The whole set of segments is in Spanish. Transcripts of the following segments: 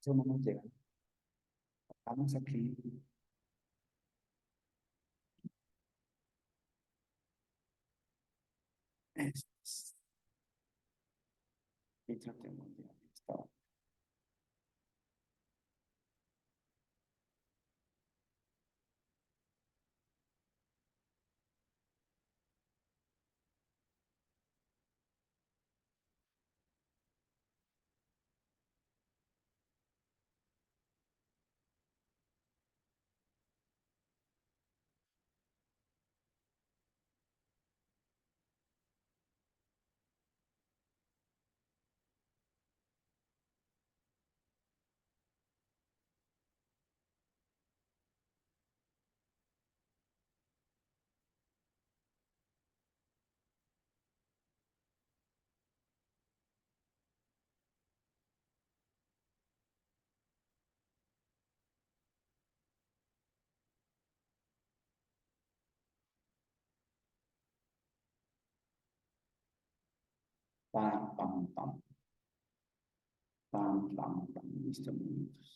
Eso no nos llega. Vamos aquí. Esto es- y tratemos de esto. Pam, pam, pam, pam, pam, pam. Listo, minutos.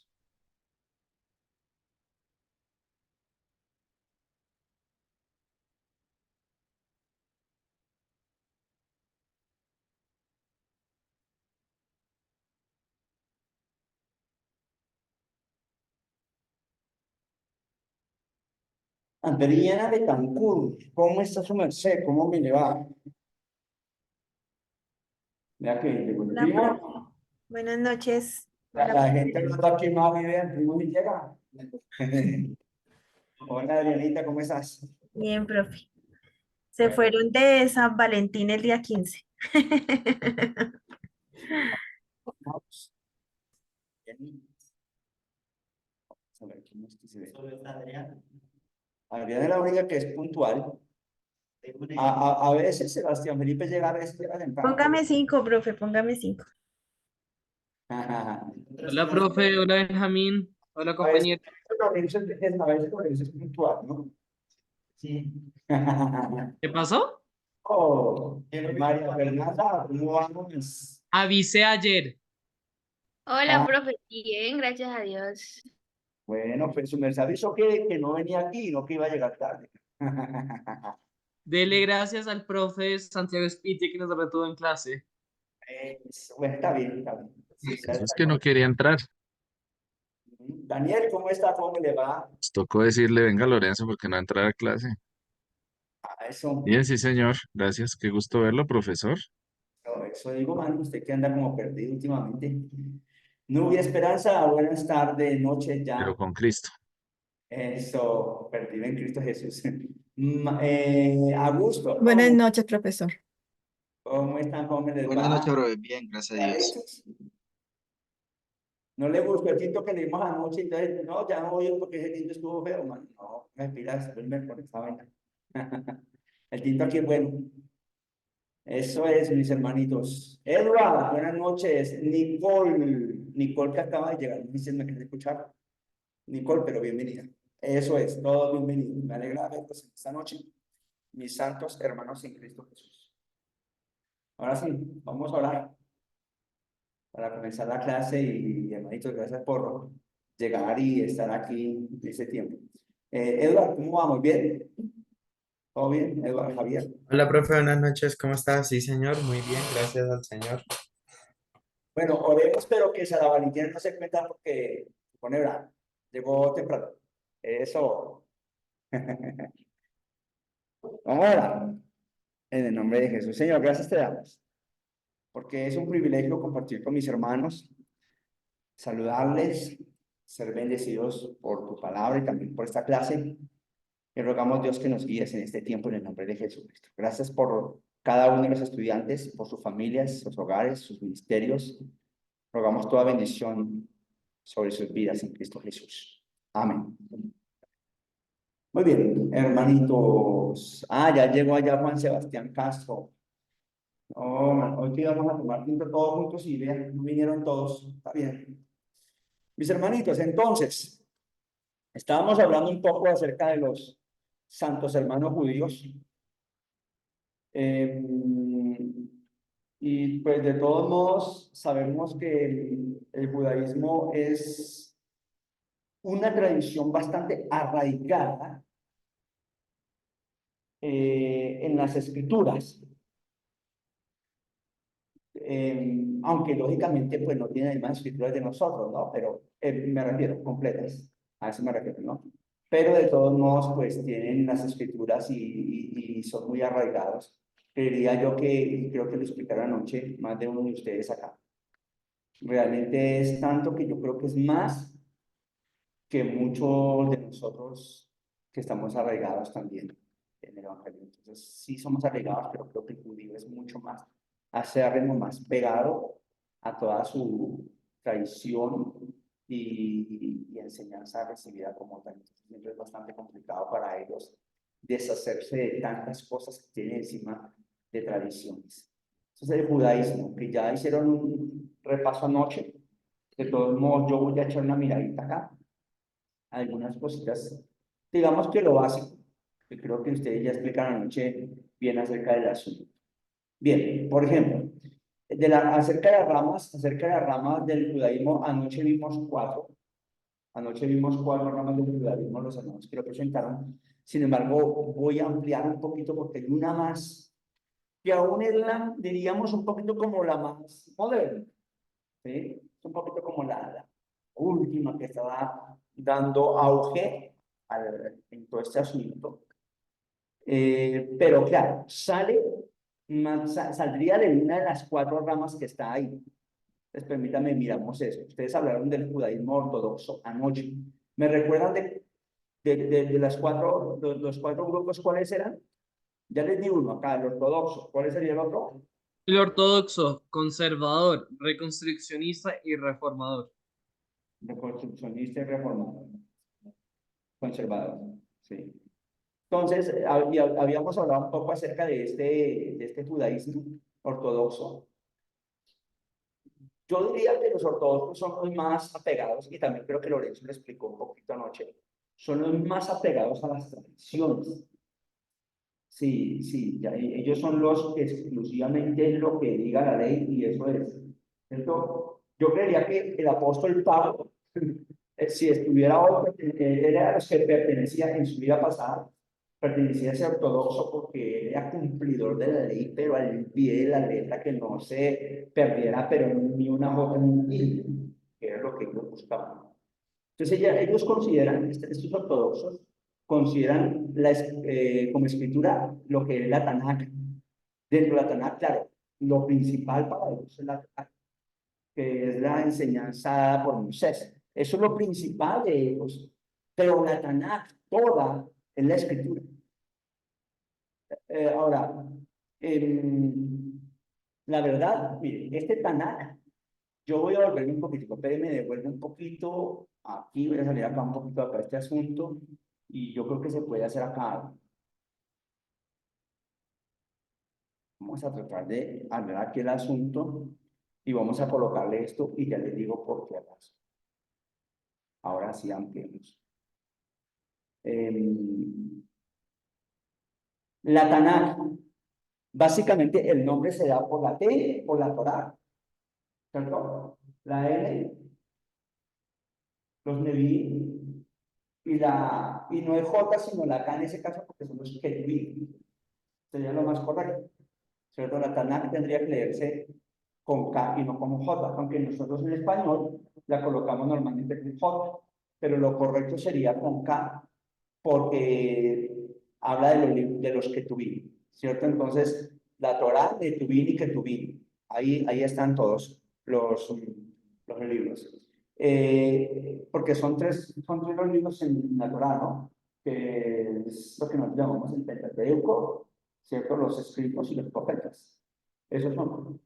Adriana de Cancún, ¿cómo está su merced? ¿Cómo me le va? Vea que llegó el Hola, profe. primo. Buenas noches. La, Hola, la profe. gente no está aquí más vive, el primo ni llega. Hola Adrianita, ¿cómo estás? Bien, profe. Se Bueno, fueron de San Valentín el día 15. vamos. Bien. Vamos a ver quién es que se ve. Adriana. Adriana es la única que es puntual. A veces Sebastián Felipe llega, a veces llega temprano, Póngame pero 5, profe, póngame 5. Hola, profe. Hola, Benjamín. Hola, a veces compañero. Lorenzo es puntual, ¿no? Sí. ¿Qué pasó? Oh, María Fernanda, ¿cómo vamos? Avisé ayer. Hola, Ah, profe. Bien, gracias a Dios. bueno, pues su merced avisó que no venía aquí, no que iba a llegar tarde. Dele gracias al profe Santiago Spiti que nos retuvo en clase. Bueno, está bien, está bien. Sí, Eso es que no quería entrar. Daniel, ¿cómo está? ¿Cómo le va? Pues tocó decirle, venga Lorenzo, porque no va a entrar a clase. A eso, Bien, sí, señor. Gracias. Qué gusto verlo, profesor. eso digo, mano, usted que anda como perdido últimamente. Nubia Esperanza, buenas tardes, noches Pero ya. con Cristo. Eso, perdido en Cristo Jesús. Augusto, Buenas noches, profesor. ¿cómo están? ¿Cómo les Buenas noches, va? bro. Bien, gracias a Dios. No le gustó el tinto que le dimos anoche, entonces, no, ya no voy porque ese tinto estuvo feo, man. No, me pilas, vuelve con esta vaina. El tinto aquí es bueno. Eso es, mis hermanitos. Eduard, buenas noches. Nicole que acaba de llegar, no sé si me quieren escuchar. Nicole, pero bienvenida. Eso es, todos bienvenidos. Me alegra verlos esta noche, mis santos hermanos en Cristo Jesús. Ahora sí, vamos a orar para comenzar la clase y hermanitos, gracias por llegar y estar aquí en ese tiempo. Eduardo, ¿cómo vamos? ¿Bien? ¿Todo bien? Eduardo, Javier. Hola, profe, buenas noches, ¿cómo estás? Sí, señor, muy bien, gracias al señor. Bueno, oremos, pero que Sara Valentina no se cuenta porque se pone bravo. Llegó temprano. Eso. Vamos a orar. En el nombre de Jesús. Señor, gracias te damos. Porque es un privilegio compartir con mis hermanos, saludarles, ser bendecidos por tu palabra y también por esta clase. Y rogamos, Dios, que nos guíes en este tiempo en el nombre de Jesucristo. Gracias por cada uno de los estudiantes, por sus familias, sus hogares, sus ministerios. Rogamos toda bendición sobre sus vidas en Cristo Jesús. Amén. Muy bien, hermanitos. Ya llegó allá Juan Sebastián Castro. No, man, hoy que íbamos a tomar tinto todos juntos y vean, no vinieron todos. Está bien. Mis hermanitos, entonces, estábamos hablando un poco acerca de los santos hermanos judíos. Y pues de todos modos sabemos que el judaísmo es una tradición bastante arraigada en las escrituras, aunque lógicamente pues no tiene las mismas escrituras de nosotros, ¿no? Pero me refiero, completas, a eso me refiero, ¿no? Pero de todos modos pues tienen las escrituras y son muy arraigados. Creería yo que, y creo que lo explicaron anoche más de uno de ustedes acá. Realmente es tanto que yo creo que es más que muchos de nosotros que estamos arraigados también en el Evangelio. Entonces, sí somos arraigados, pero creo que el judío es mucho más acérrimo, más pegado a toda su tradición y enseñanza recibida como tal. Entonces, siempre es bastante complicado para ellos deshacerse de tantas cosas que tienen encima de tradiciones. Entonces, el judaísmo, que ya hicieron un repaso anoche, de todos modos, yo voy a echar una miradita acá algunas cositas, digamos que lo básico, que creo que ustedes ya explicaron anoche bien acerca del asunto. Bien, por ejemplo, acerca de las ramas del judaísmo, anoche vimos cuatro ramas del judaísmo, los hermanos que lo presentaron. Sin embargo, voy a ampliar un poquito porque hay una más, que aún es la, diríamos, un poquito como la más moderna, ¿sí? Es un poquito como la última que estaba dando auge en todo este asunto. Pero claro, saldría de una de las cuatro ramas que está ahí. Entonces, permítanme, miramos eso. Ustedes hablaron del judaísmo ortodoxo anoche. ¿Me recuerdan de los cuatro grupos cuáles eran? Ya les di uno acá, el ortodoxo. ¿Cuál sería el otro? El ortodoxo, conservador, reconstruccionista y reformador. Reconstruccionista y reformador. Conservador, sí. Entonces, habíamos hablado un poco acerca de este judaísmo ortodoxo. Yo diría que los ortodoxos son los más apegados, y también creo que Lorenzo lo explicó un poquito anoche, son los más apegados a las tradiciones. Sí, sí, ellos son los que exclusivamente lo que diga la ley y eso es. ¿Cierto? Yo creería que el apóstol Pablo, si estuviera hoy, era de los que pertenecía en su vida pasada, pertenecía a ese ortodoxo porque era cumplidor de la ley, pero al pie de la letra, que no se perdiera, pero ni una jota ni un tilde, que era lo que ellos buscaban. Entonces ellos consideran, estos ortodoxos, consideran como escritura lo que es la Tanakh. Dentro de la Tanakh, claro, lo principal para ellos es la Tanakh, que es la enseñanza dada por Moisés. Eso es lo principal de ellos. Pero la Tanakh toda es la escritura. Ahora, la verdad, mire, este Tanakh, yo voy a volverme un poquito, pero me devuelve un poquito aquí, voy a salir acá un poquito acá este asunto, y yo creo que se puede hacer acá. Vamos a tratar de hablar aquí el asunto y vamos a colocarle esto y ya les digo por qué acaso. Ahora sí ampliemos. La Tanakh, básicamente el nombre se da por la T, por la Torá, ¿cierto? La N, los Neví, y no es J, sino la K en ese caso, porque son los Ketuvim. Sería lo más correcto, ¿cierto? La Tanakh tendría que leerse con K y no con J, aunque nosotros en español la colocamos normalmente con J, pero lo correcto sería con K, porque habla de los Ketuvim, ¿cierto? Entonces, la Torá de Tuvim y Ketuvim, ahí están todos los libros. Porque son tres los libros en la Torá, ¿no? Que es lo que nos llamamos el Pentateuco, ¿cierto? Los escritos y los profetas. Esos son.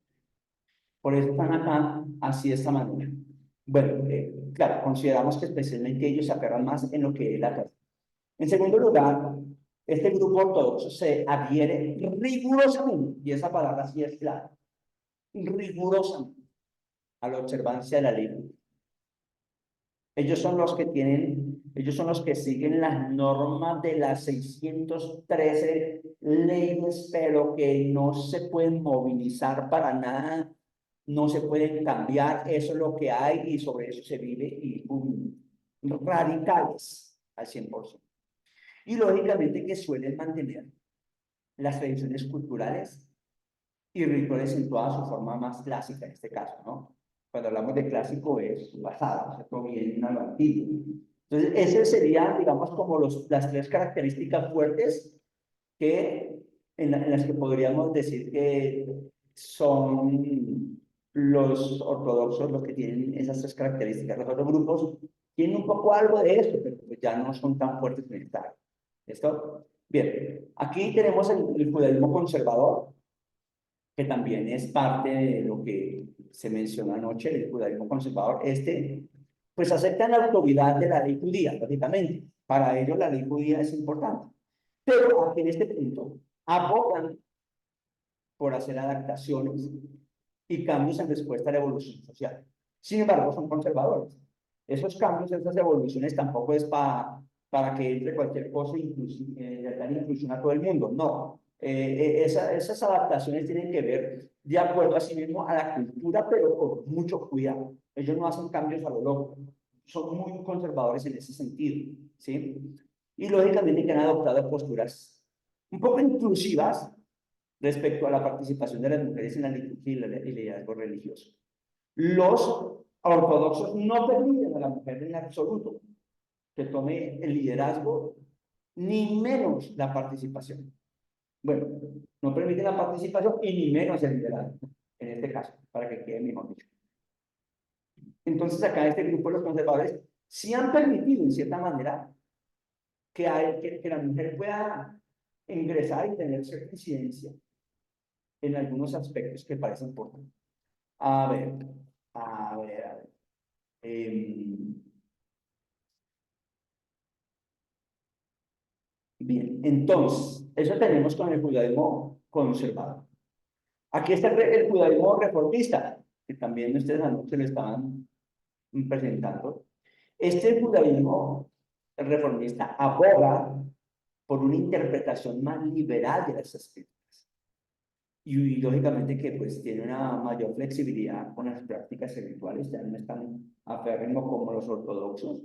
Por eso están acá así de esta manera. Bueno, claro, consideramos que especialmente ellos se aferran más en lo que es la Torá. En segundo lugar, este grupo ortodoxo se adhiere rigurosamente, y esa palabra sí es clara, rigurosamente a la observancia de la ley. ellos son los que siguen las normas de las 613 leyes, pero que no se pueden movilizar para nada, no se pueden cambiar, eso es lo que hay y sobre eso se vive y radicales al 100%. Y lógicamente que suelen mantener las tradiciones culturales y rituales en toda su forma más clásica, en este caso, ¿no? Cuando hablamos de clásico es pasado, ¿cierto? Bien a lo antiguo. Entonces, esas serían, digamos, como las tres características fuertes en las que podríamos decir que son los ortodoxos los que tienen esas tres características. Los otros grupos tienen un poco algo de eso, pero pues ya no son tan fuertes en esta área. ¿Listo? Bien, aquí tenemos el judaísmo conservador, que también es parte de lo que se mencionó anoche, el judaísmo conservador. Pues aceptan la autoridad de la ley judía, lógicamente. Para ellos la ley judía es importante. Pero aquí en este punto abogan por hacer adaptaciones y cambios en respuesta a la evolución social. Sin embargo, son conservadores. Esos cambios, esas evoluciones tampoco es para que entre cualquier cosa y dar inclusión a todo el mundo. No. Esas adaptaciones tienen que ver de acuerdo a sí mismo a la cultura, pero con mucho cuidado. Ellos no hacen cambios a lo loco. Son muy conservadores en ese sentido, ¿sí? Y lógicamente que han adoptado posturas un poco inclusivas respecto a la participación de las mujeres en la liturgia y el liderazgo religioso. Los ortodoxos no permiten a la mujer en absoluto que tome el liderazgo, ni menos la participación. Bueno, no permiten la participación y ni menos el liderazgo, en este caso, para que quede mejor dicho. Entonces, acá este grupo de los conservadores sí han permitido, en cierta manera, que la mujer pueda ingresar y tener cierta incidencia en algunos aspectos que parecen importantes. A ver, a ver, a ver. Bien, entonces, eso tenemos con el judaísmo conservador. Aquí está el judaísmo reformista, que también ustedes anoche lo estaban presentando. Este judaísmo reformista aboga por una interpretación más liberal de las escrituras. Y lógicamente que pues tiene una mayor flexibilidad con las prácticas espirituales, ya no es tan aférrimo como los ortodoxos.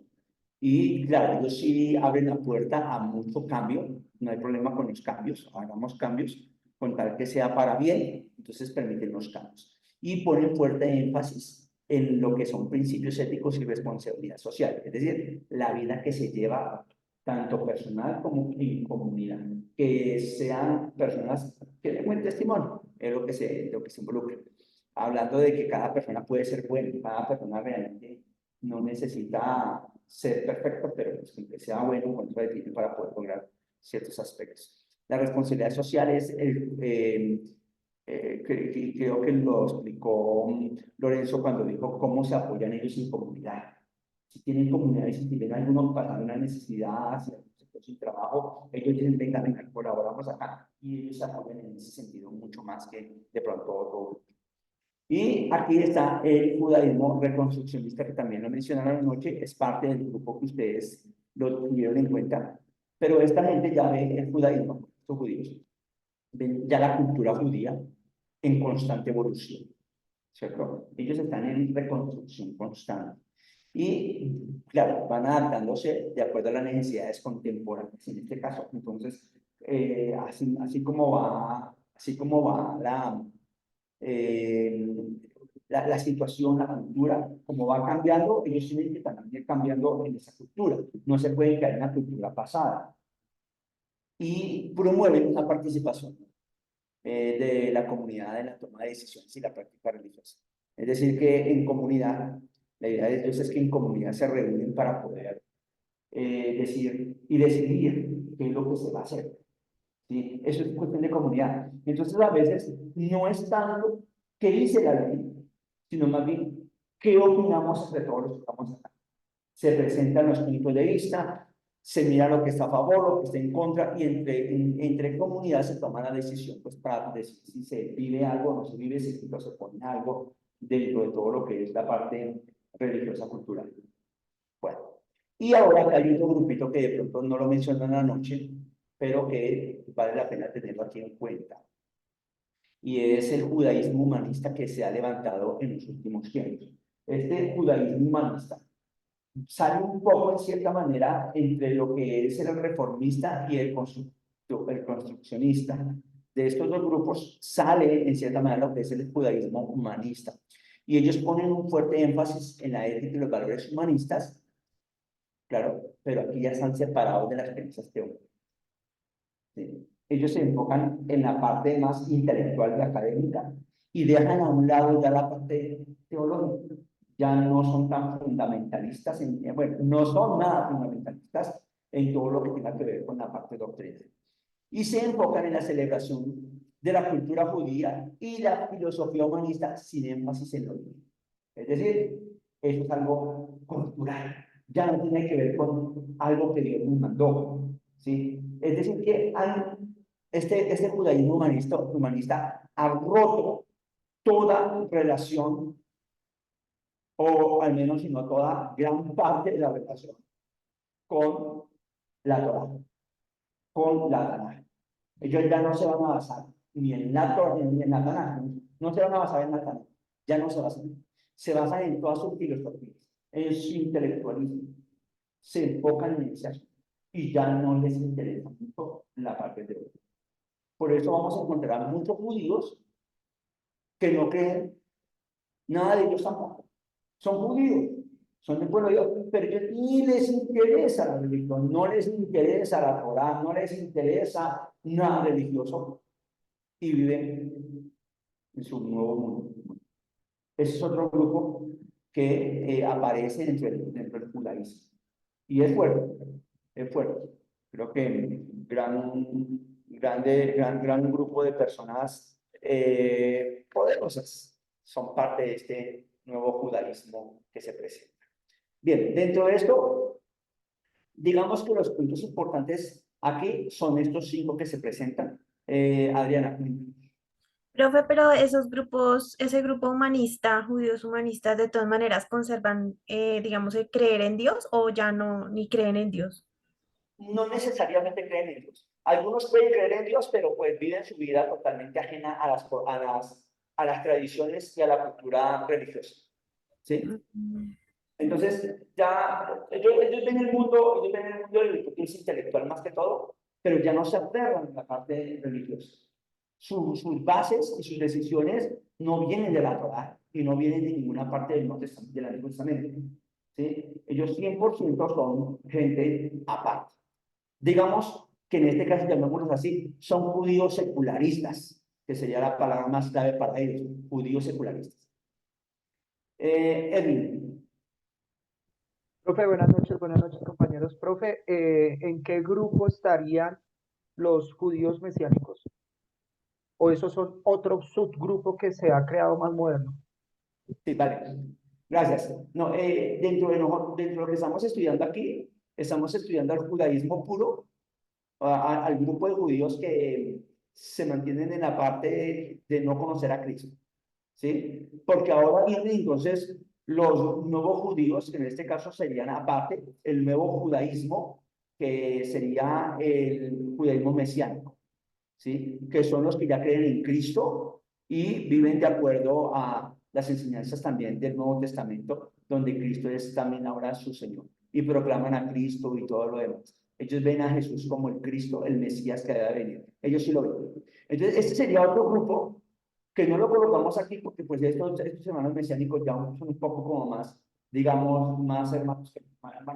Y claro, ellos sí abren la puerta a mucho cambio, no hay problema con los cambios, hagamos cambios, con tal que sea para bien, entonces permiten los cambios. Y ponen fuerte énfasis en lo que son principios éticos y responsabilidad social, es decir, la vida que se lleva tanto personal como en comunidad, que sean personas que den buen testimonio, es lo que se involucra. Hablando de que cada persona puede ser buena, cada persona realmente no necesita ser perfecto, pero pues que sea bueno con todo el tiempo para poder lograr ciertos aspectos. La responsabilidad social es creo que lo explicó Lorenzo cuando dijo cómo se apoyan ellos en comunidad. Si tienen comunidades, si tienen algunos pasando una necesidad, si sin trabajo, ellos dicen, venga, venga, colaboramos acá. Y ellos se apoyan en ese sentido mucho más que de pronto otro. Y aquí está el judaísmo reconstruccionista, que también lo mencionaron anoche, es parte del grupo que ustedes lo tuvieron en cuenta. Pero esta gente ya ve el judaísmo, estos judíos, ven ya la cultura judía en constante evolución, ¿cierto? Ellos están en reconstrucción constante. Y, claro, van adaptándose de acuerdo a las necesidades contemporáneas, en este caso. Entonces, así como va la situación, la cultura, como va cambiando, ellos tienen que también ir cambiando en esa cultura. No se puede caer en la cultura pasada. Y promueven la participación de la comunidad en la toma de decisiones y la práctica religiosa. Es decir, que en comunidad, la idea de Dios es que en comunidad se reúnen para poder decidir qué es lo que se va a hacer. ¿Sí? Eso es cuestión de comunidad. Entonces, a veces no es tanto qué dice la ley, sino más bien qué opinamos entre todos los que estamos acá. Se presentan los puntos de vista, se mira lo que está a favor, lo que está en contra, y entre comunidad se toma la decisión pues, para decir si se vive algo o no se vive, si se pone algo dentro de todo lo que es la parte religiosa cultural. Bueno, y ahora acá hay otro grupito que de pronto no lo mencionan anoche, pero que vale la pena tenerlo aquí en cuenta. Y es el judaísmo humanista que se ha levantado en los últimos tiempos. Este judaísmo humanista sale un poco, en cierta manera, entre lo que es el reformista y el construccionista. De estos dos grupos sale, en cierta manera, lo que es el judaísmo humanista. Y ellos ponen un fuerte énfasis en la ética y los valores humanistas, claro, pero aquí ya están separados de las creencias teóricas. ¿Sí? Ellos se enfocan en la parte más intelectual y académica y dejan a un lado ya la parte teológica. Ya no son tan fundamentalistas, bueno, no son nada fundamentalistas en todo lo que tenga que ver con la parte doctrinal. Y se enfocan en la celebración de la cultura judía y la filosofía humanista sin énfasis en lo divino. Es decir, eso es algo cultural, ya no tiene que ver con algo que Dios nos mandó, ¿sí? Es decir, que este judaísmo humanista ha roto toda relación, o al menos si no toda, gran parte de la relación con la Torá, con la Tanaj. Ellos ya no se van a basar ni en la Torá ni en la Tanaj, no se van a basar en la Tanaj, ya no se basan. Se basan en todas sus filosofías, en su intelectualismo, se enfocan en ese asunto y ya no les interesa mucho la parte de hoy. Por eso vamos a encontrar muchos judíos que no creen, nada de ellos tampoco. Son judíos, son del pueblo de Dios, pero a ellos ni les interesa la religión, no les interesa la Torá, no les interesa nada religioso y viven en su nuevo mundo. Ese es otro grupo que aparece dentro del judaísmo. Y es fuerte, es fuerte. Creo que gran grupo de personas poderosas son parte de este nuevo judaísmo que se presenta. Bien, dentro de esto, digamos que los puntos importantes aquí son estos 5 que se presentan. Adriana. Profe, pero esos grupos, ese grupo humanista, judíos humanistas, de todas maneras conservan, digamos, el creer en Dios o ya no, ni creen en Dios. No necesariamente creen en Dios. Algunos pueden creer en Dios, pero pues viven su vida totalmente ajena a las tradiciones y a la cultura religiosa. ¿Sí? Entonces, ya ellos ven el mundo, del que es intelectual más que todo, pero ya no se aferran a la parte religiosa. Sus bases y sus decisiones no vienen de la Torá y no vienen de ninguna parte del Antiguo Testamento. ¿Sí? Ellos 100% son gente aparte. Digamos que en este caso, llamémoslos así, son judíos secularistas, que sería la palabra más clave para ellos, judíos secularistas. Edwin. Profe, buenas noches, compañeros. Profe, ¿en qué grupo estarían los judíos mesiánicos? ¿O esos son otro subgrupo que se ha creado más moderno? Sí, vale. Gracias. No, dentro de lo que estamos estudiando aquí, estamos estudiando el judaísmo puro, al grupo de judíos que se mantienen en la parte de no conocer a Cristo. ¿Sí? Porque ahora vienen entonces los nuevos judíos, que en este caso serían aparte, el nuevo judaísmo, que sería el judaísmo mesiánico, ¿sí? Que son los que ya creen en Cristo y viven de acuerdo a las enseñanzas también del Nuevo Testamento, donde Cristo es también ahora su Señor, y proclaman a Cristo y todo lo demás. Ellos ven a Jesús como el Cristo, el Mesías que debe venir. Ellos sí lo ven. Entonces, este sería otro grupo que no lo colocamos aquí porque pues estos hermanos mesiánicos ya son un poco como más, digamos, más hermanos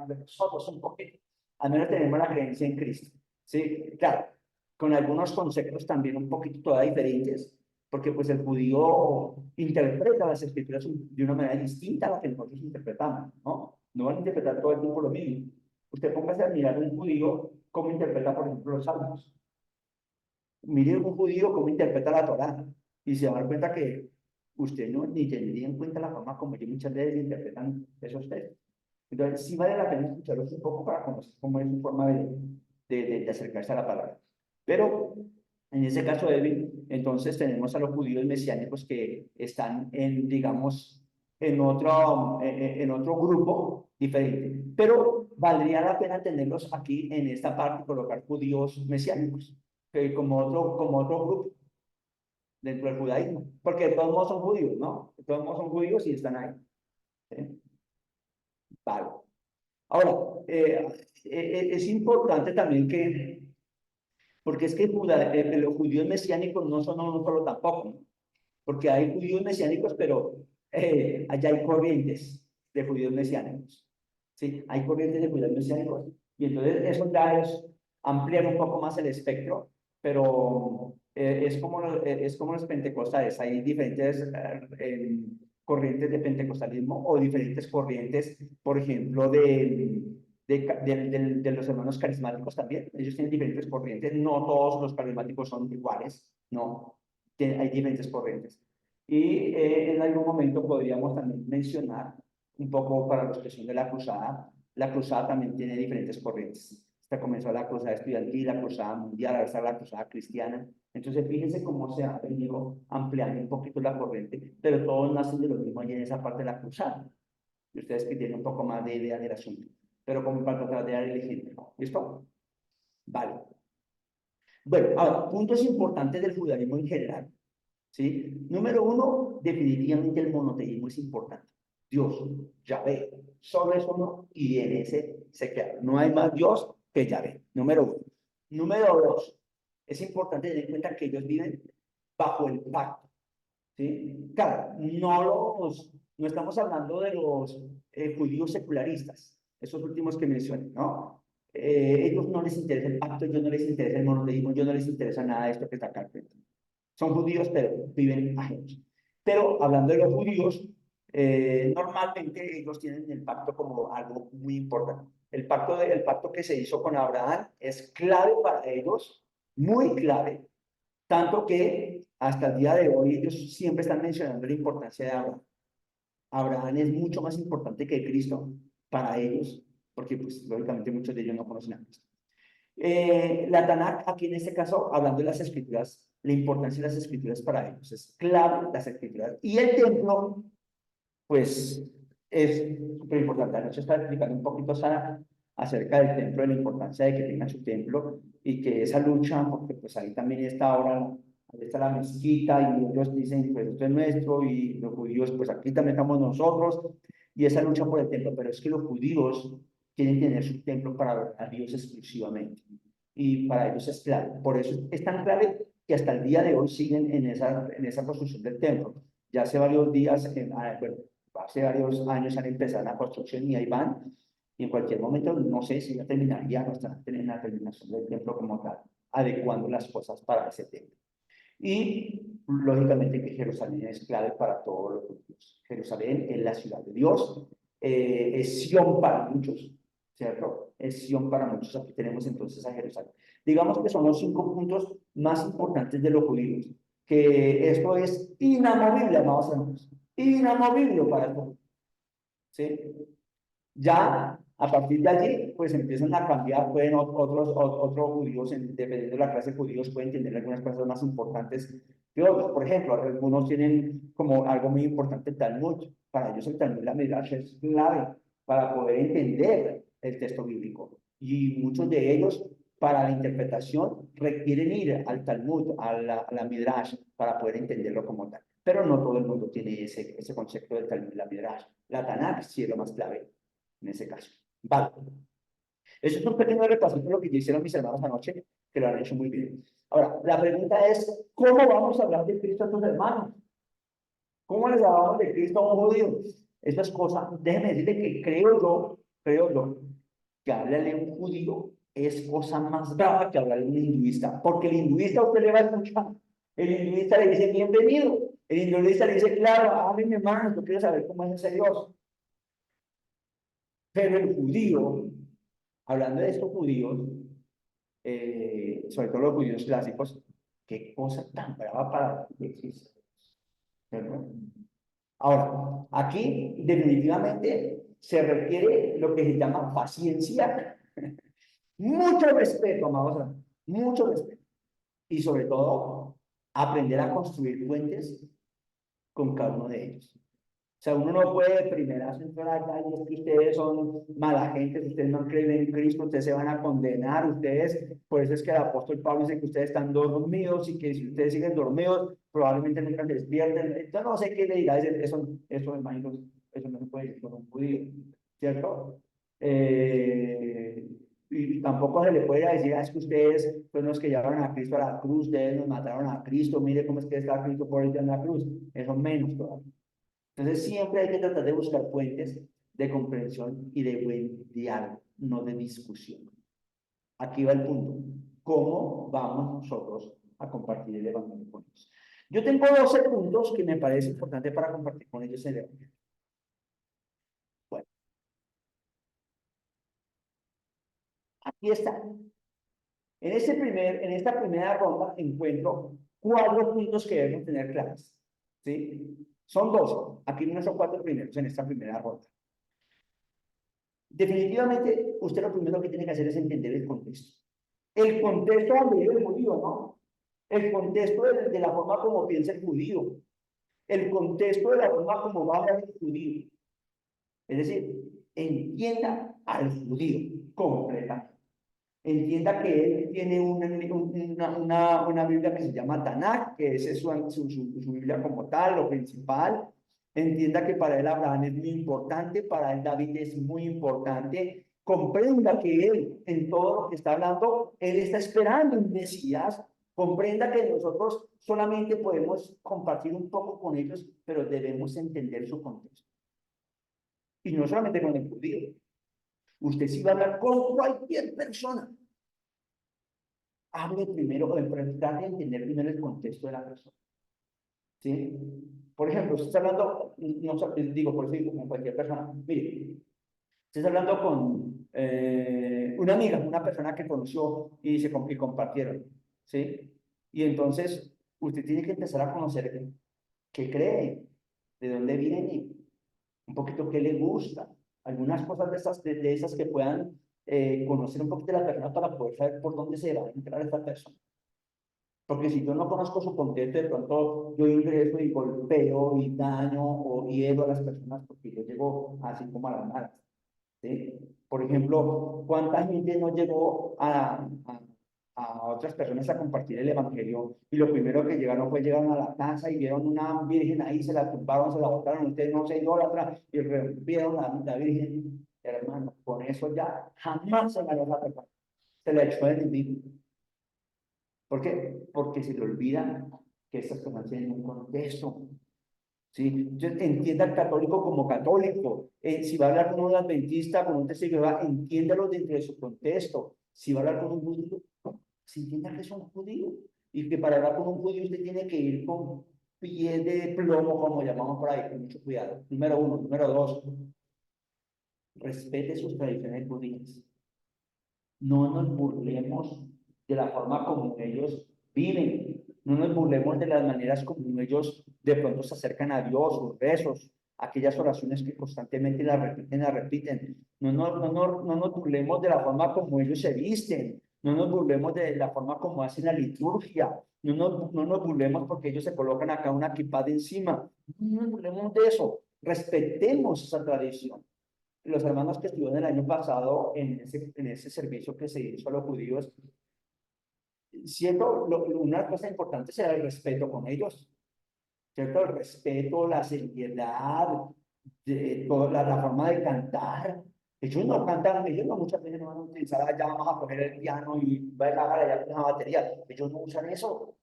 de nosotros, un poquito. Al menos tenemos la creencia en Cristo. Sí, claro, con algunos conceptos también un poquito todavía diferentes, porque pues el judío interpreta las escrituras de una manera distinta a la que nosotros interpretamos, ¿no? No van a interpretar todo el tiempo lo mismo. Usted póngase a mirar un judío cómo interpreta, por ejemplo, los salmos. Mire un judío cómo interpreta la Torá y se va a dar cuenta que usted no ni tendría en cuenta la forma como ellos muchas veces interpretan esos textos. Entonces, sí vale la pena escucharlos un poco para conocer cómo es su forma de acercarse a la palabra. Pero en ese caso, Edwin, entonces tenemos a los judíos mesiánicos que están en, digamos, en otro grupo diferente. Pero valdría la pena tenerlos aquí en esta parte, colocar judíos mesiánicos, como otro grupo dentro del judaísmo, porque de todos modos son judíos, ¿no? De todos modos son judíos y están ahí. ¿Sí? Vale. Ahora, es importante también que, porque es que los judíos mesiánicos no son uno solo tampoco, ¿no? Porque hay judíos mesiánicos, pero allá hay corrientes de judíos mesiánicos, ¿sí? Hay corrientes de judíos mesiánicos, y entonces eso ya es ampliar un poco más el espectro, pero es como los pentecostales, hay diferentes corrientes de pentecostalismo o diferentes corrientes, por ejemplo, de los hermanos carismáticos también. Ellos tienen diferentes corrientes, no todos los carismáticos son iguales, no, hay diferentes corrientes. Y en algún momento podríamos también mencionar un poco para los que son de la cruzada también tiene diferentes corrientes. Esta comenzó la cruzada estudiantil, la cruzada mundial, ahora está la cruzada cristiana. Entonces, fíjense cómo se ha venido ampliando un poquito la corriente, pero todos nacen de lo mismo allí en esa parte de la cruzada. Y ustedes que tienen un poco más de idea del asunto, pero como para tratar de elegir. ¿Listo? Vale. Bueno, ahora, puntos importantes del judaísmo en general. ¿Sí? Número uno, definitivamente el monoteísmo es importante. Dios, Yahvé, solo es uno y en ese se queda. No hay más Dios que Yahvé. Número uno. Número dos, es importante tener en cuenta que ellos viven bajo el pacto. ¿Sí? Claro, no estamos hablando de los judíos secularistas, esos últimos que mencioné, ¿no? Ellos no les interesa el pacto, ellos no les interesa el monoteísmo, ellos no les interesa nada de esto que está acá. Son judíos, pero viven ajenos. Pero hablando de los judíos, normalmente ellos tienen el pacto como algo muy importante. El pacto que se hizo con Abraham es clave para ellos, muy clave, tanto que hasta el día de hoy ellos siempre están mencionando la importancia de Abraham. Abraham es mucho más importante que Cristo para ellos, porque pues lógicamente muchos de ellos no conocen a Cristo. La Tanakh, aquí en este caso, hablando de las escrituras, la importancia de las escrituras para ellos, es clave las escrituras. Y el templo, pues, es súper importante. Anoche estaba explicando un poquito, Sara, acerca del templo, de la importancia de que tengan su templo, y que esa lucha, porque pues ahí también está ahora, ahí está la mezquita, y ellos dicen, pues esto es nuestro, y los judíos, pues aquí también estamos nosotros, y esa lucha por el templo, pero es que los judíos quieren tener su templo para adorar a Dios exclusivamente. Y para ellos es clave. Por eso es tan clave que hasta el día de hoy siguen en esa construcción del templo. Ya hace varios días, bueno, hace varios años han empezado la construcción y ahí van. Y en cualquier momento, no sé si ya terminaría o están en la terminación del templo como tal, adecuando las cosas para ese templo. Y lógicamente que Jerusalén es clave para todos los judíos. Jerusalén es la ciudad de Dios, es Sión para muchos, ¿cierto? Es Sión para muchos. Aquí tenemos entonces a Jerusalén. Digamos que son los 5 puntos más importantes de los judíos, que esto es inamovible, amados hermanos, inamovible para el mundo, ¿sí? Ya a partir de allí, pues empiezan a cambiar, pueden otros judíos, dependiendo de la clase de judíos, pueden tener algunas cosas más importantes que otros. Por ejemplo, algunos tienen como algo muy importante el Talmud. Para ellos el Talmud, la Midrash, es clave para poder entender el texto bíblico. Y muchos de ellos, para la interpretación, requieren ir al Talmud, a la Midrash, para poder entenderlo como tal. Pero no todo el mundo tiene ese concepto del Talmud y la Midrash. La Tanakh sí es lo más clave en ese caso. Vale. Eso es un pequeño repaso de lo que hicieron mis hermanos anoche, que lo han hecho muy bien. Ahora, la pregunta es, ¿cómo vamos a hablar de Cristo a tus hermanos? ¿Cómo les hablamos de Cristo a un judío? Estas cosas, déjenme decirle que creo yo, que hablarle a un judío es cosa más brava que hablarle a un hinduista, porque el hinduista a usted le va a escuchar. El hinduista le dice, bienvenido. El hinduista le dice, claro, hábleme hermano, yo quiero saber cómo es ese Dios. Pero el judío, hablando de estos judíos, sobre todo los judíos clásicos, qué cosa tan brava para decirse. Ahora, aquí definitivamente se requiere lo que se llama paciencia, mucho respeto, amados hermanos, mucho respeto. Y sobre todo, aprender a construir puentes con cada uno de ellos. O sea, uno no puede de primerazo entrar acá y es que ustedes son mala gente, ustedes no creen en Cristo, ustedes se van a condenar, ustedes, por eso es que el apóstol Pablo dice que ustedes están dormidos y que si ustedes siguen dormidos, probablemente nunca se despierten. Yo no sé qué le dirá, eso me imagino, eso no se puede decir con un judío, ¿cierto? Y tampoco se le puede decir, es que ustedes son los que llevaron a Cristo a la cruz, ustedes nos mataron a Cristo, mire cómo es que está Cristo por ahí en la cruz, eso menos todavía. Entonces siempre hay que tratar de buscar fuentes de comprensión y de buen diálogo, no de discusión. Aquí va el punto. ¿Cómo vamos nosotros a compartir el Evangelio con ellos? Yo tengo 12 puntos que me parece importante para compartir con ellos el Evangelio. Bueno, aquí está. En esta primera ronda encuentro 4 puntos que debemos tener claros. ¿Sí? Son 12. Aquí no son 4 primeros en esta primera ronda. Definitivamente, usted lo primero que tiene que hacer es entender el contexto. El contexto donde vive el judío, ¿no? El contexto de la forma como piensa el judío. El contexto de la forma como va a hablar el judío. Es decir, entienda al judío completamente. Entienda que él tiene una Biblia que se llama Tanakh, que esa es su Biblia como tal, lo principal. Entienda que para él Abraham es muy importante, para él David es muy importante. Comprenda que él, en todo lo que está hablando, él está esperando un Mesías. Comprenda que nosotros solamente podemos compartir un poco con ellos, pero debemos entender su contexto. Y no solamente con el judío. Usted sí va a hablar con cualquier persona. Hable primero, trate de entender primero el contexto de la persona. ¿Sí? Por ejemplo, usted está hablando, no digo por eso digo con cualquier persona. Mire, usted está hablando con una amiga, una persona que conoció y compartieron. ¿Sí? Y entonces, usted tiene que empezar a conocer qué cree, de dónde viene, un poquito qué le gusta, algunas cosas de esas que puedan conocer un poquito de la persona para poder saber por dónde se va a entrar esta persona. Porque si yo no conozco su contexto, de pronto yo ingreso y golpeo y daño o hiero a las personas porque yo llego así como a las malas. ¿Sí? Por ejemplo, ¿cuánta gente no llegó a otras personas a compartir el Evangelio y lo primero que llegaron a la casa y vieron una virgen ahí, se la tumbaron, se la botaron, ustedes no se idólatran y vieron la virgen? Hermano, con eso ya jamás se ganó la persona, se la echó el enemigo. ¿Por qué? Porque se le olvida que estas personas tienen un contexto. ¿Sí? Entonces, entienda al católico como católico. Si va a hablar con un adventista, con un testigo, entiéndalo dentro de su contexto. Si va a hablar con un judío, se entienda que es un judío. Y que para hablar con un judío usted tiene que ir con pie de plomo, como llamamos por ahí, con mucho cuidado. Número 1. Número 2. Respete sus tradiciones judías. No nos burlemos de la forma como ellos viven. No nos burlemos de las maneras como ellos de pronto se acercan a Dios, sus rezos, aquellas oraciones que constantemente las repiten. No nos burlemos de la forma como ellos se visten. No nos burlemos de la forma como hacen la liturgia. No nos burlemos porque ellos se colocan acá una kippah de encima. No nos burlemos de eso. Respetemos esa tradición. Los hermanos que estuvieron el año pasado en ese servicio que se hizo a los judíos, siento una cosa importante será el respeto con ellos, ¿cierto? El respeto, la seriedad, toda la forma de cantar. Ellos no cantan, ellos no muchas veces no van a utilizar, ya vamos a coger el piano y va a grabar allá con una batería. Ellos no usan eso.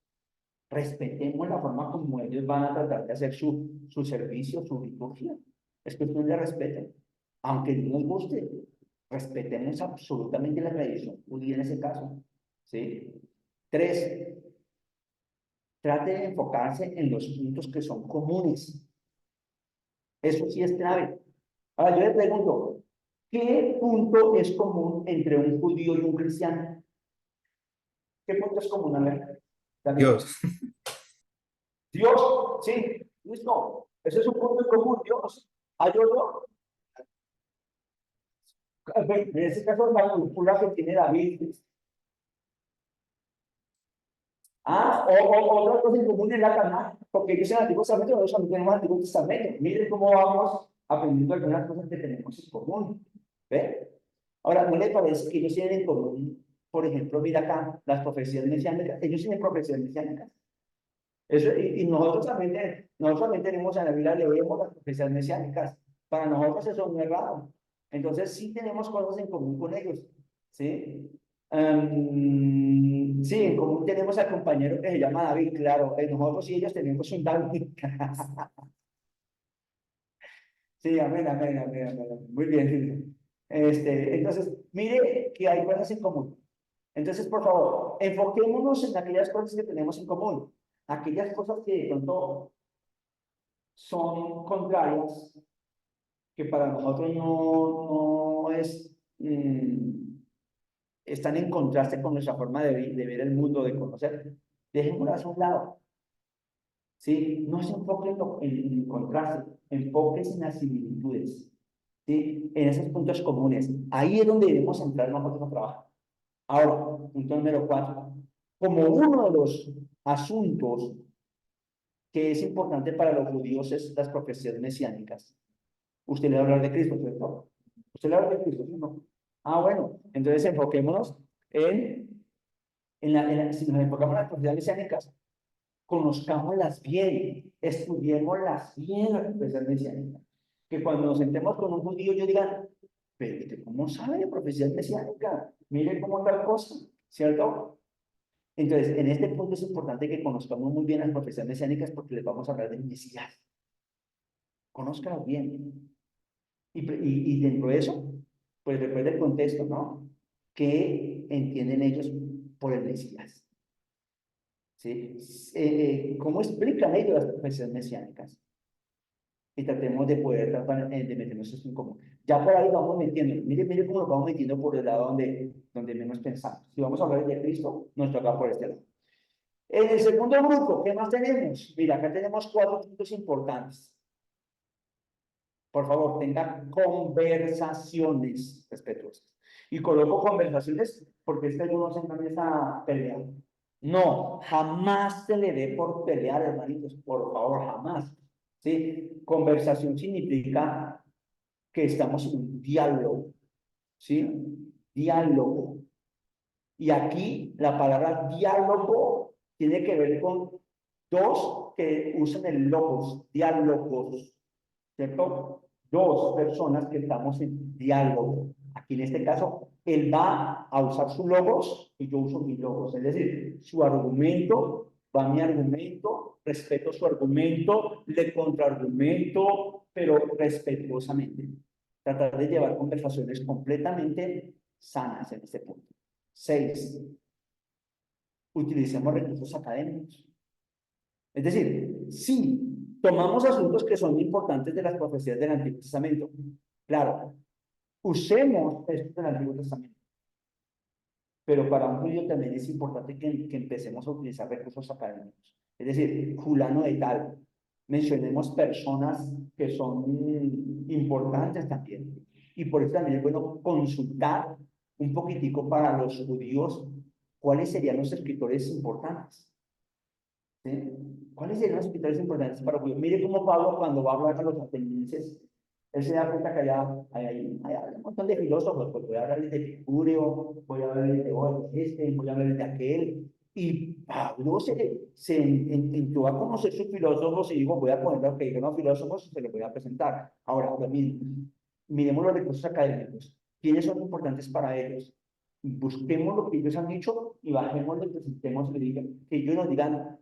Respetemos la forma como ellos van a tratar de hacer su servicio, su liturgia. Es cuestión de respeto. Aunque no nos guste, respetemos absolutamente la tradición judía en ese caso. ¿Sí? 3. Trate de enfocarse en los puntos que son comunes. Eso sí es clave. Ahora yo le pregunto, ¿qué punto es común entre un judío y un cristiano? ¿Qué punto es común? A ver, Dios. Dios, sí, listo. Ese es un punto en común, Dios. ¿Hay otro? En ese caso, la cultura que tiene David. Otra cosa en común es la Tanaj, porque ellos en el Antiguo Testamento, nosotros también tenemos el Antiguo Testamento. Miren cómo vamos aprendiendo algunas cosas que tenemos en común. ¿Ve? Ahora, ¿no les parece que ellos tienen en común, por ejemplo, mira acá, las profecías mesiánicas? Ellos tienen profecías mesiánicas. Eso, y nosotros también tenemos en la Biblia, leemos las profecías mesiánicas. Para nosotros eso no es raro. Entonces, sí tenemos cosas en común con ellos. ¿Sí? Sí, en común tenemos al compañero que se llama David, claro. Nosotros y ellos tenemos un David. Sí, amén, amén, amén, amén. Muy bien, muy bien. Entonces, mire que hay cosas en común. Entonces, por favor, enfoquémonos en aquellas cosas que tenemos en común. Aquellas cosas que de pronto son contrarias, que para nosotros no es, están en contraste con nuestra forma de ver el mundo, de conocer. Dejémoslas a un lado. ¿Sí? No se enfoquen en contraste, enfoquen en las similitudes. ¿Sí? En esos puntos comunes. Ahí es donde debemos entrar nosotros a trabajar. Ahora, punto número 4. Como uno de los asuntos que es importante para los judíos es las profecías mesiánicas. Usted le va a hablar de Cristo, ¿cierto? Usted le va a hablar de Cristo, ¿sí o no? Bueno, entonces enfoquémonos si nos enfocamos en las profecías mesiánicas, conozcámoslas bien, estudiémoslas bien las profecías mesiánicas. Que cuando nos sentemos con un judío, yo diga, pero ¿usted cómo sabe de profecías mesiánicas? Mire cómo tal cosa, ¿cierto? Entonces, en este punto es importante que conozcamos muy bien las profecías mesiánicas porque les vamos a hablar del Mesías. Conózcalas bien. Y dentro de eso, pues recuerda el contexto, ¿no? ¿Qué entienden ellos por el Mesías? ¿Sí? ¿Cómo explican ellos las profecías mesiánicas? Y tratemos de poder tratar de meternos esto en común. Ya por ahí vamos metiendo, mire cómo nos vamos metiendo por el lado donde menos pensamos. Si vamos a hablar de Cristo, nos toca por este lado. En el segundo grupo, ¿qué más tenemos? Mira, acá tenemos 4 puntos importantes. Por favor, tengan conversaciones respetuosas. Y coloco conversaciones porque es que algunos entran a pelear. No, jamás se le dé por pelear, hermanitos, por favor, jamás. ¿Sí? Conversación significa que estamos en un diálogo, ¿sí? Diálogo. Y aquí la palabra diálogo tiene que ver con dos que usan el logos, diálogos, ¿cierto? Dos personas que estamos en diálogo. Aquí en este caso, él va a usar su logos y yo uso mi logos. Es decir, su argumento va mi argumento, respeto su argumento, le contraargumento, pero respetuosamente. Tratar de llevar conversaciones completamente sanas en este punto. 6. Utilicemos recursos académicos. Es decir, sí, tomamos asuntos que son importantes de las profecías del Antiguo Testamento. Claro, usemos esto del Antiguo Testamento. Pero para un judío también es importante que empecemos a utilizar recursos académicos. Es decir, fulano de tal. Mencionemos personas que son importantes también. Y por eso también es bueno consultar un poquitico para los judíos cuáles serían los escritores importantes. ¿Sí? ¿Cuáles serían los escritores importantes para judíos? Mire cómo Pablo, cuando va a hablar a los atenienses, él se da cuenta que hay un montón de filósofos, pues voy a hablarles de Epicúreo, voy a hablarles de voy a hablarles de aquel, y Pablo entró a conocer sus filósofos y dijo, voy a poner lo que digan los filósofos y se los voy a presentar. Ahora también, miremos los recursos académicos. ¿Quiénes son importantes para ellos? Busquemos lo que ellos han dicho y bajemos y presentemos que ellos nos digan,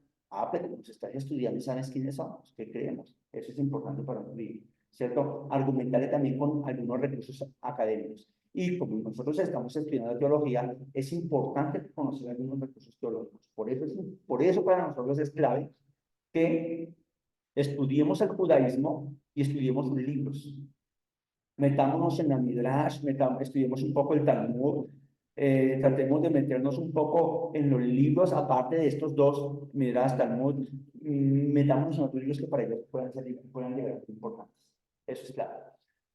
pero nos estás estudiando y sabes quiénes somos, qué creemos. Eso es importante para un judío, ¿cierto? Argumentarle también con algunos recursos académicos. Y como nosotros estamos estudiando teología, es importante conocer algunos recursos teológicos. Por eso para nosotros es clave que estudiemos el judaísmo y estudiemos los libros. Metámonos en la Midrash, estudiemos un poco el Talmud, tratemos de meternos un poco en los libros, aparte de estos dos, Midrash, Talmud, metámonos en otros libros que para ellos puedan llegar a ser importantes. Eso es claro.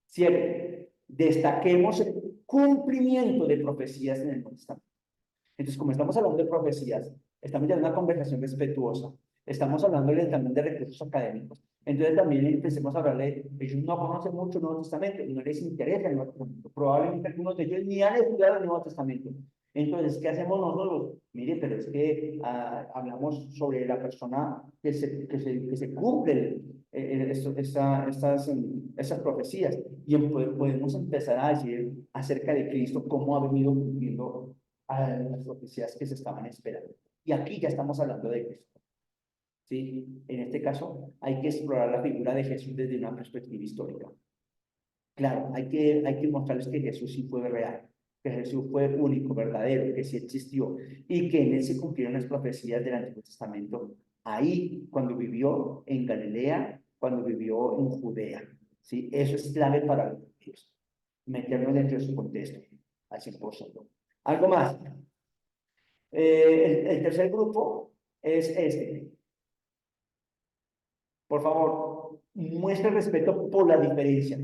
7. Destaquemos el cumplimiento de profecías en el Nuevo Testamento. Entonces, como estamos hablando de profecías, estamos teniendo una conversación respetuosa, estamos hablándole también de recursos académicos. Entonces también empecemos a hablarle, ellos no conocen mucho el Nuevo Testamento, no les interesa el Nuevo Testamento, probablemente algunos de ellos ni han estudiado el Nuevo Testamento. Entonces, ¿qué hacemos nosotros? Mire, pero es que hablamos sobre la persona que se cumple estas profecías y podemos empezar a decir acerca de Cristo cómo ha venido cumpliendo las profecías que se estaban esperando. Y aquí ya estamos hablando de Cristo. ¿Sí? En este caso, hay que explorar la figura de Jesús desde una perspectiva histórica. Claro, hay que mostrarles que Jesús sí fue real, que Jesús fue único, verdadero, que sí existió y que en él se cumplieron las profecías del Antiguo Testamento. Ahí, cuando vivió en Galilea, cuando vivió en Judea. ¿Sí? Eso es clave para los judíos, meternos dentro de su contexto al 100%. Algo más. El tercer grupo es este. Por favor, muestre respeto por la diferencia.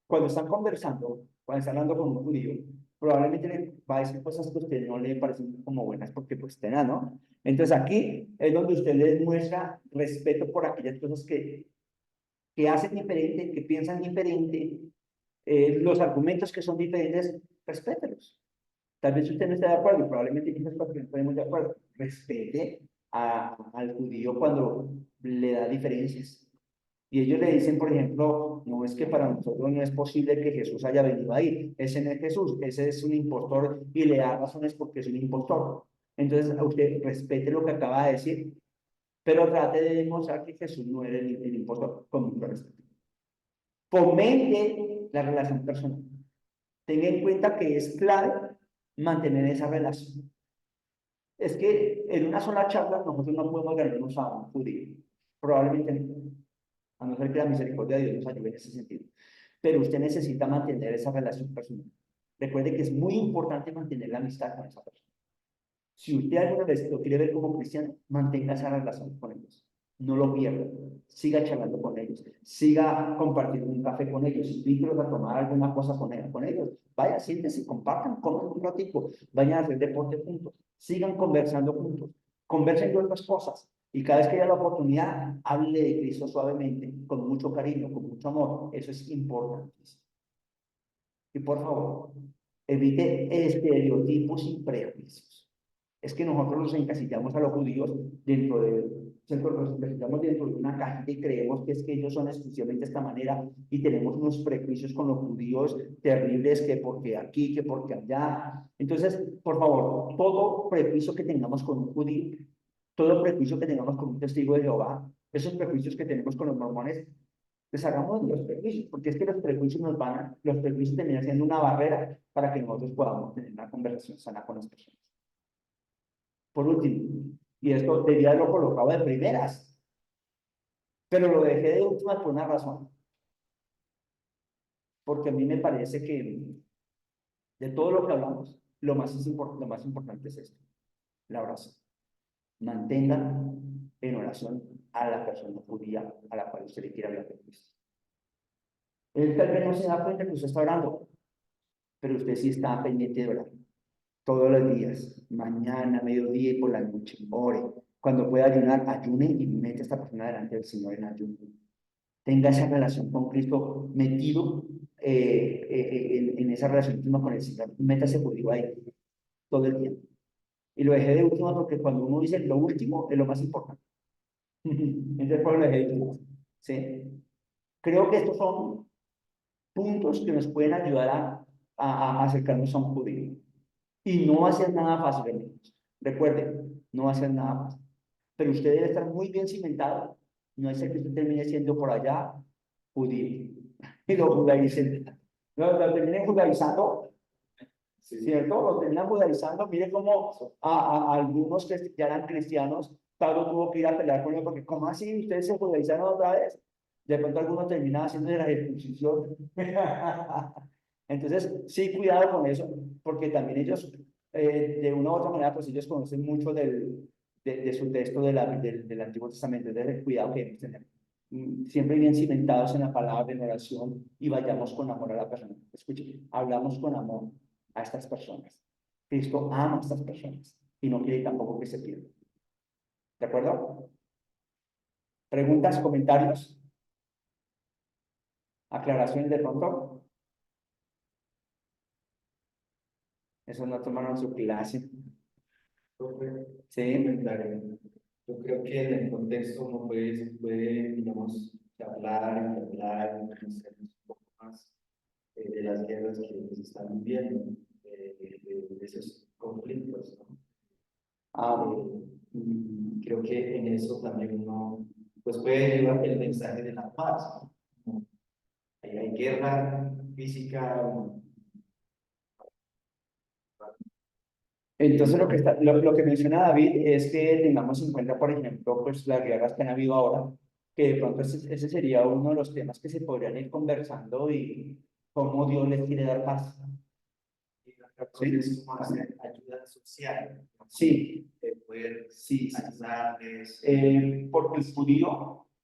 Cuando están conversando, cuando están hablando con un judío, probablemente le va a decir cosas que a usted no le parecen como buenas porque pues tenga, ¿no? Entonces aquí es donde usted les muestra respeto por aquellas cosas que hacen diferente, que piensan diferente, los argumentos que son diferentes, respételos. Tal vez usted no esté de acuerdo, y probablemente quizás no estemos de acuerdo. Respete al judío cuando le da diferencias. Y ellos le dicen, por ejemplo, no es que para nosotros no es posible que Jesús haya venido ahí. Ese no es Jesús, ese es un impostor y le da razones porque es un impostor. Entonces, a usted respete lo que acaba de decir, pero trate de demostrar que Jesús no era el impostor con mucho respeto. Fomente la relación personal. Tenga en cuenta que es clave mantener esa relación. Es que en una sola charla nosotros no podemos ganarnos a un judío. Probablemente no, a no ser que la misericordia de Dios nos ayude en ese sentido. Pero usted necesita mantener esa relación personal. Recuerde que es muy importante mantener la amistad con esa persona. Si usted alguna vez lo quiere ver como cristiano, mantenga esa relación con ellos. No lo pierda. Siga charlando con ellos. Siga compartiendo un café con ellos. Invítelos a tomar alguna cosa con ellos. Vaya, siéntense, compartan, coman un ratito. Vayan a hacer deporte juntos. Sigan conversando juntos. Conversen de otras cosas. Y cada vez que haya la oportunidad, hable de Cristo suavemente, con mucho cariño, con mucho amor. Eso es importantísimo. Y por favor, evite estereotipos y prejuicios. Es que nosotros nos encasillamos a los judíos nos encasillamos dentro de una cajita y creemos que es que ellos son exclusivamente de esta manera y tenemos unos prejuicios con los judíos terribles, que porque aquí, que porque allá. Entonces, por favor, todo prejuicio que tengamos con un judío, todo prejuicio que tengamos con un testigo de Jehová, esos prejuicios que tenemos con los mormones, deshagamos de los prejuicios, porque es que los prejuicios los prejuicios terminan siendo una barrera para que nosotros podamos tener una conversación sana con las personas. Por último, y esto debía haberlo colocado de primeras, pero lo dejé de últimas por una razón. Porque a mí me parece que de todo lo que hablamos, lo más importante es esto, la oración. Mantengan en oración a la persona judía a la cual usted le quiere hablar de Cristo. Él tal vez no se da cuenta que usted está orando, pero usted sí está pendiente de orar. Todos los días, mañana, mediodía y por la noche, ore. Cuando pueda ayunar, ayune y mete a esta persona delante del Señor en ayuno. Tenga esa relación con Cristo metido en esa relación íntima con el Señor. Métase conmigo ahí todo el tiempo. Y lo dejé de último porque cuando uno dice lo último es lo más importante. Entonces, pues lo dejé de último. ¿Sí? Creo que estos son puntos que nos pueden ayudar a acercarnos a un judío. Y no va a ser nada fácil, amigos. Recuerden, no va a ser nada fácil. Pero usted debe estar muy bien cimentado. No es que usted termine siendo por allá judío. Y lo judaicen. Lo terminen judaizando, ¿cierto? Lo terminan judaizando. Mire cómo a algunos que ya eran cristianos, Pablo tuvo que ir a pelear con ellos, porque ¿cómo así ustedes se judaizaron otra vez? De pronto algunos terminan haciendo de la circuncisión. Entonces, sí, cuidado con eso, porque también ellos, de una u otra manera, pues ellos conocen mucho de su texto del Antiguo Testamento. Entonces, cuidado que debemos tener siempre bien cimentados en la palabra, en oración, y vayamos con amor a la persona. Escuchen, hablamos con amor a estas personas. Cristo ama a estas personas y no quiere tampoco que se pierdan. ¿De acuerdo? ¿Preguntas, comentarios? ¿Aclaraciones de pronto? Eso no tomaron su clase. Sí. Comentario. Yo creo que en el contexto uno puede, digamos, hablar, conocer un poco más de las guerras que se están viviendo, de esos conflictos, ¿no? Y creo que en eso también uno pues puede llevar el mensaje de la paz, ¿no? Hay guerra física. Entonces lo que menciona David es que tengamos en cuenta, por ejemplo, pues las guerras que han habido ahora, que de pronto ese sería uno de los temas que se podrían ir conversando y cómo Dios les quiere dar paz. Sí, es como hacer ayuda social, Sí, de poder sí, sí. ayudarles.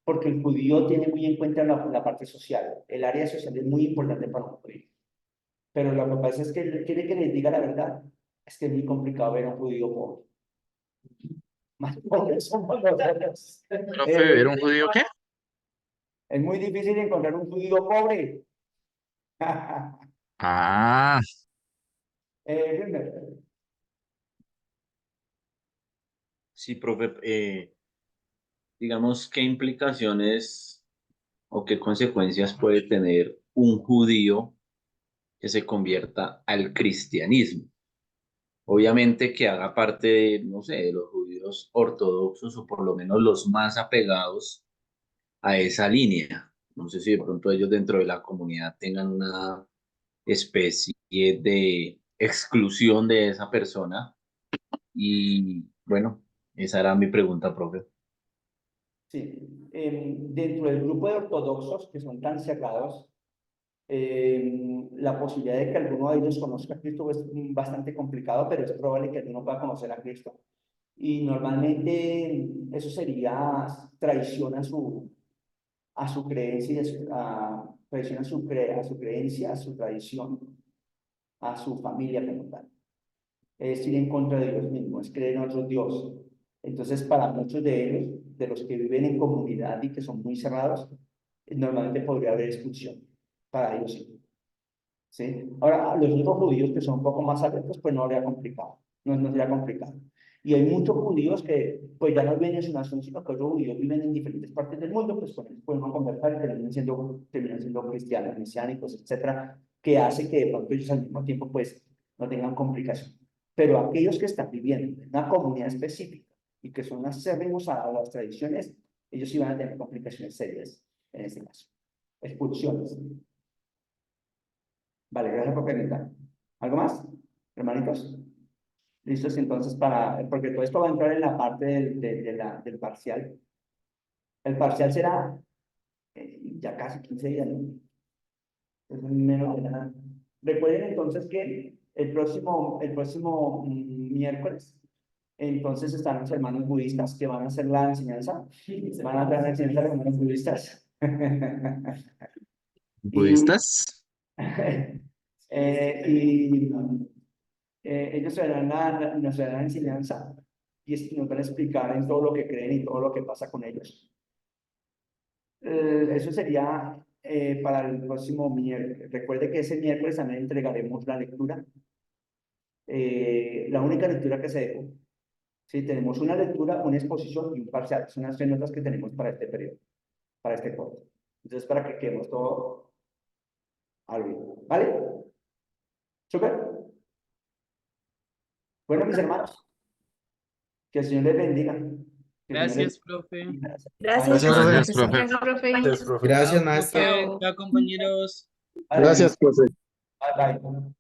Porque el judío tiene muy en cuenta la parte social. El área social es muy importante para un judío. Pero lo que pasa es que él quiere que les diga la verdad. Es que es muy complicado ver a un judío pobre. Más pobres somos nosotros. Profe, ¿ver un judío qué? Es muy difícil encontrar un judío pobre. Ah, Wilmer, Sí, profe, digamos, ¿qué implicaciones o qué consecuencias puede tener un judío que se convierta al cristianismo? Obviamente que haga parte de, no sé, de los judíos ortodoxos o por lo menos los más apegados a esa línea. No sé si de pronto ellos dentro de la comunidad tengan una especie de exclusión de esa persona. Y bueno, esa era mi pregunta, profe. sí. Dentro del grupo de ortodoxos que son tan cerrados, la posibilidad de que alguno de ellos conozca a Cristo es bastante complicado, pero es probable que alguno pueda conocer a Cristo. Y normalmente eso sería traición a su creencia, traición a su creencia, a su tradición, a su familia como tal. Es ir en contra de Dios mismo, es creer en otro Dios. Entonces, para muchos de ellos, de los que viven en comunidad y que son muy cerrados, normalmente podría haber expulsión. Para ellos sí. ¿Sí? Ahora, los otros judíos que son un poco más abiertos, pues no habría complicado, no sería complicado. Y hay muchos judíos que pues ya no viven en su nación, sino que otros judíos viven en diferentes partes del mundo, pues con ellos podemos conversar y terminan siendo cristianos, mesiánicos, etcétera, que hace que de pronto ellos al mismo tiempo pues no tengan complicación. Pero aquellos que están viviendo en una comunidad específica y que son acérrimos a las tradiciones, ellos sí van a tener complicaciones serias en este caso. Expulsiones. Vale, gracias por preguntar. ¿Algo más, hermanitos? ¿Listos entonces porque todo esto va a entrar en la parte del parcial? El parcial será ya casi 15 días, ¿no? Es menos de nada. Recuerden entonces que el próximo miércoles, entonces están los hermanos budistas que van a hacer la enseñanza. Van a hacer la enseñanza de los hermanos budistas. ¿budistas? Y ellos nos darán la enseñanza y nos van a explicar en todo lo que creen y todo lo que pasa con ellos. Eso sería para el próximo miércoles. Recuerde que ese miércoles también entregaremos la lectura. La única lectura que se dejó. Sí, tenemos una lectura, una exposición y un parcial. Son las 3 notas que tenemos para este periodo, para este corte. Entonces, para que quedemos todo al vivo. ¿Vale? ¿Súper? Bueno, mis hermanos, que el Señor les bendiga. Que el Señor les Gracias, profe. bendiga. Gracias, Gracias, profe. Gracias, profe. Gracias, profe. Gracias, Chao, maestra. profe. Chao, compañeros. Vale, Gracias, profe. bye, bye.